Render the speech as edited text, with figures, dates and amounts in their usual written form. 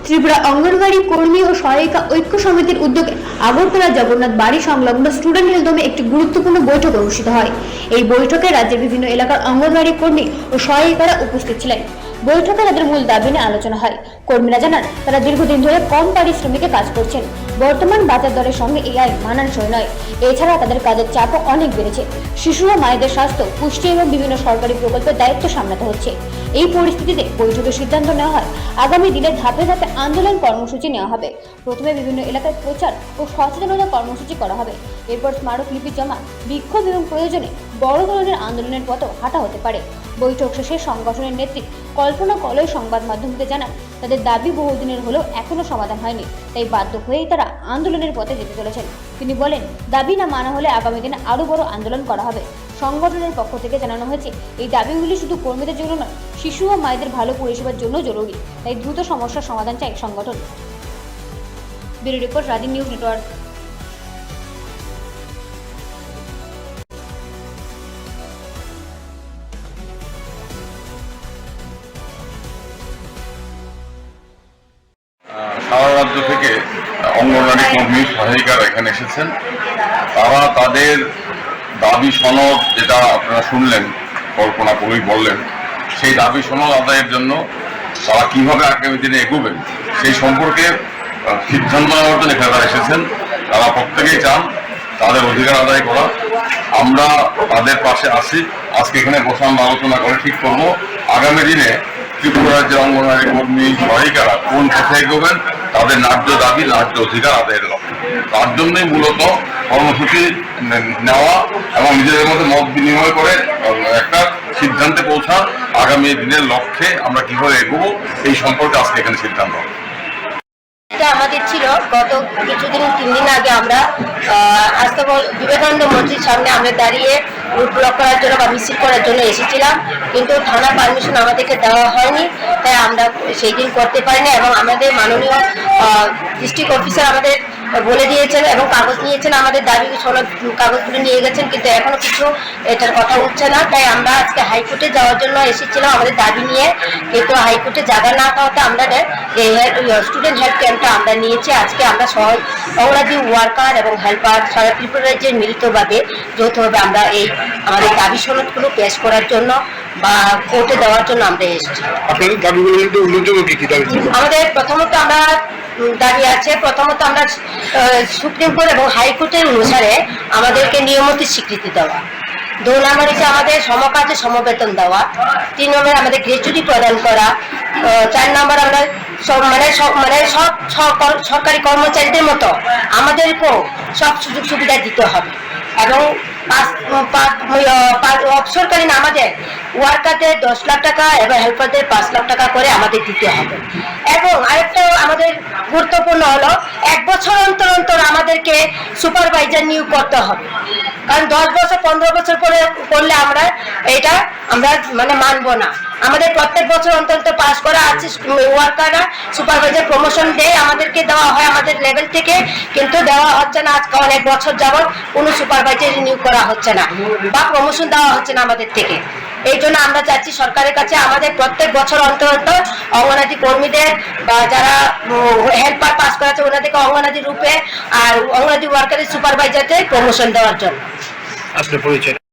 ত্রিপুরা অঙ্গনওয়াড়ি কর্মী ও সহায়িকা ঐক্য সমিতির উদ্যোগে আগরতলা জগন্নাথ বাড়ি সংলগ্ন স্টুডেন্ট হেলথ হোমে একটি গুরুত্বপূর্ণ বৈঠক অনুষ্ঠিত হয়। এই বৈঠকে রাজ্যের বিভিন্ন এলাকার অঙ্গনওয়াড়ি কর্মী ও সহায়িকারা উপস্থিত ছিলেন। বৈঠকে তাদের মূল দাবি নিয়ে আলোচনা হয়। কর্মীরা জানান, তারা দীর্ঘদিন ধরে কম পারিশ্রমিকে কাজ করছেন। বর্তমান বাজার দরের সঙ্গে এই আয় মানানসই নয়। এছাড়া তাদের কাজের চাপও অনেক বেড়েছে। শিশু ও মায়েদের স্বাস্থ্য, পুষ্টি এবং বিভিন্ন সরকারি প্রকল্পের দায়িত্ব সামলাতে হচ্ছে। এই পরিস্থিতিতে বৈঠকে সিদ্ধান্ত নেওয়া হয়, আগামী দিনে ধাপে ধাপে আন্দোলন কর্মসূচি নেওয়া হবে। প্রথমে বিভিন্ন এলাকায় প্রচার ও সচেতনতা কর্মসূচি করা হবে। এরপর স্মারকলিপি জমা, বিক্ষোভ এবং প্রয়োজনে বড় ধরনের আন্দোলনের পথও হাঁটা হতে পারে। বৈঠক শেষে সংগঠনের নেত্রী কল্পনা কলই সংবাদ মাধ্যমকে জানান, তাদের দাবি বহুদিনের হলেও এখনো সমাধান হয়নি, তাই বাধ্য হয়েই তারা আন্দোলনের পথে যেতে চলেছেন। তিনি বলেন, দাবি না মানা হলে আগামী দিনে আরো বড় আন্দোলন করা হবে। সংগঠনের পক্ষ থেকে জানানো হয়েছে, এই দাবিগুলি শুধু কর্মীদের জন্য নয়, শিশু ও মায়েদের ভালো পরিষেবার জন্য জরুরি, তাই দ্রুত সমস্যার সমাধান চাই সংগঠন। ব্যুরো রিপোর্ট, রাজি নিউজ নেটওয়ার্ক। সারা রাজ্য থেকে অঙ্গনওয়াড়ি কর্মী সহায়িকারা এখানে এসেছেন। তারা তাদের দাবি সনদ, যেটা আপনারা শুনলেন কল্পনা করেই বললেন, সেই দাবি সনদ আদায়ের জন্য তারা কিভাবে আগামী দিনে এগোবেন সেই সম্পর্কে সিদ্ধান্ত নেওয়ার জন্য এখানে তারা এসেছেন। তারা প্রত্যেকেই চান তাদের অধিকার আদায় করা। আমরা তাদের পাশে আছি। আজকে এখানে বসে আমরা আলোচনা করে ঠিক করবো আগামী দিনে ত্রিপুরা রাজ্যের অঙ্গনওয়াড়ি কর্মী সহায়িকারা কোন পথে এগোবেন, তাদের ন্যায্য দাবি, ন্যায্য অধিকার আদায়ের লক্ষ্যে। তার জন্যই মূলত কর্মসূচি নেওয়া এবং নিজেদের মধ্যে মত বিনিময় করে একটা সিদ্ধান্তে পৌঁছা আগামী দিনের লক্ষ্যে আমরা কিভাবে এগোবো এই সম্পর্কে আজকে এখানে সিদ্ধান্ত হবে। আমাদের ছিল গত কিছুদিন 3 দিন আগে আমরা আস্তাবল বিবেকানন্দ মসজিদ সামনে আমরা দাঁড়িয়ে রুট ব্লক করার জন্য বা মিছিল করার জন্য এসেছিলাম, কিন্তু থানা পারমিশন আমাদেরকে দেওয়া হয়নি, তাই আমরা সেই দিন করতে পারিনি। এবং আমাদের মাননীয় ডিস্ট্রিক্ট অফিসার আমাদের বলে দিয়েছেন এবং কাগজ নিয়েছেন, আমাদের দাবি সনদ কাগজগুলো নিয়ে গেছেন, কিন্তু এখনো কিছু এটার কথা উঠছে না। তাই আমরা আজকে হাইকোর্টে যাওয়ার জন্য এসেছিলাম আমাদের দাবি নিয়ে, কিন্তু হাইকোর্টে জায়গা না পাওয়াতে আমরা স্টুডেন্ট হেল্প ক্যাম্পটা আমরা নিয়েছি। আজকে আমরা অঙ্গনওয়াড়ি ওয়ার্কার এবং হেল্পার সারা ত্রিপুরা রাজ্যের মিলিতভাবে যৌথভাবে আমরা এই আমাদের দাবি সনদগুলো পেশ করার জন্য বা কোর্টে দেওয়ার জন্য আমরা এসেছি। আপনাদের দাবিগুলো কিন্তু উল্লেখযোগ্য কি দাবি? আমাদের প্রথমত আমরা দাবি আছে, প্রথমত আমরা সুপ্রিম কোর্ট এবং হাইকোর্টের অনুসারে আমাদেরকে নিয়মিত স্বীকৃতি দেওয়া। 2 নম্বর হচ্ছে আমাদের সমকাজে সমবেতন দেওয়া। 3 নম্বর আমাদের গ্র্যাচুইটি প্রদান করা। 4 নম্বর আমরা সব সরকারি কর্মচারীদের মতো আমাদেরকেও সব সুযোগ সুবিধা দিতে হবে। এবং অবসরকালীন আমাদের ওয়ার্কারদের 10 লাখ টাকা এবং হেল্পারদের 5 লাখ টাকা করে আমাদের দিতে হবে। এবং আরেকটা আমাদের গুরুত্বপূর্ণ হলো 1 বছর অন্তর অন্তর আমাদেরকে সুপারভাইজার নিয়োগ করতে হবে, কারণ 10 বছর 15 বছর পরে করলে আমরা এটা মানবো না। আমাদের প্রত্যেক বছর অন্তর পাস করা আছে ওয়ার্কাররা সুপারভাইজার প্রমোশন দেয়, আমাদেরকে দেওয়া হয় আমাদের লেভেল থেকে, কিন্তু দেওয়া হচ্ছে না। আজকে অনেক বছর যাবত কোনো সুপারভাইজার নিয়োগ করা হচ্ছে না বা প্রমোশন দেওয়া হচ্ছে না আমাদের থেকে। এই জন্য আমরা চাচ্ছি সরকারের কাছে আমাদের প্রত্যেক বছর অন্তর অন্তর অঙ্গনওয়াড়ি কর্মীদের বা যারা হেল্পার পাস করেছে ওনাদেরকে অঙ্গনওয়াড়ি রূপে আর অঙ্গনওয়াড়ি ওয়ার্কারের সুপারভাইজারদের প্রমোশন দেওয়ার জন্য। আপনার পরিচয়?